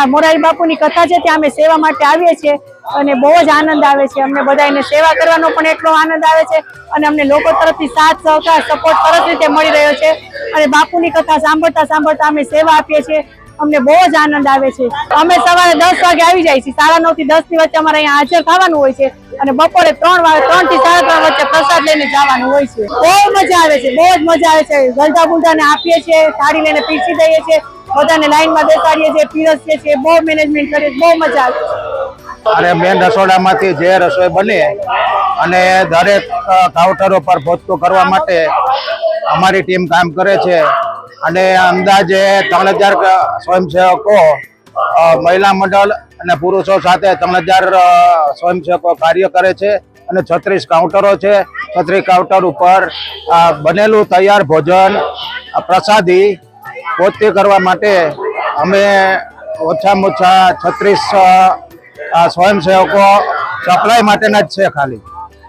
મોરારી બાપુની કથા છે ત્યાં અમે સેવા માટે આવીએ છીએ અને બહુ જ આનંદ આવે છે અમને બધાને સેવા કરવાનો પણ એટલો આનંદ આવે છે અને અમને લોકો તરફથી સાથ સહકાર સપોર્ટ સરસ રીતે મળી રહ્યો છે અને બાપુની કથા સાંભળતા સાંભળતા અમે સેવા આપીએ છીએ અમને બહુ જ આનંદ આવે છે અમે સવારે 10 વાગે આવી જાય છીએ 9:30 થી 10 ની વચ્ચે અમારે અહીંયા હાજર થવાનું હોય છે અને બપોરે 3 થી 3:30 વચ્ચે પ્રસાદ લઈને જવાનું હોય છે બહુ મજા આવે છે બહુ જ મજા આવે છે ગલદા બુલદાને આપીએ છીએ થાળી લઈને પીરસી દઈએ છીએ બધાને લાઈનમાં બેસાડીએ છીએ પીરસીએ છીએ બહુ મેનેજમેન્ટ કરીએ બહુ મજા આવે છે અને મેન રસોડામાંથી જે રસોઈ બને અને દરેક કાઉન્ટરો પર પહોંચતું કરવા માટે અમારી ટીમ કામ કરે છે અને અંદાજે 3000 સ્વયંસેવકો મહિલા મંડળ અને પુરુષો સાથે 3000 સ્વયંસેવકો કાર્ય કરે છે અને 36 કાઉન્ટરો છે 36 કાઉન્ટર ઉપર બનેલું તૈયાર ભોજન પ્રસાદી પહોંચતી કરવા માટે અમે ઓછામાં ઓછા 36 સ્વયંસેવકો સપ્લાય માટેના જ છે ખાલી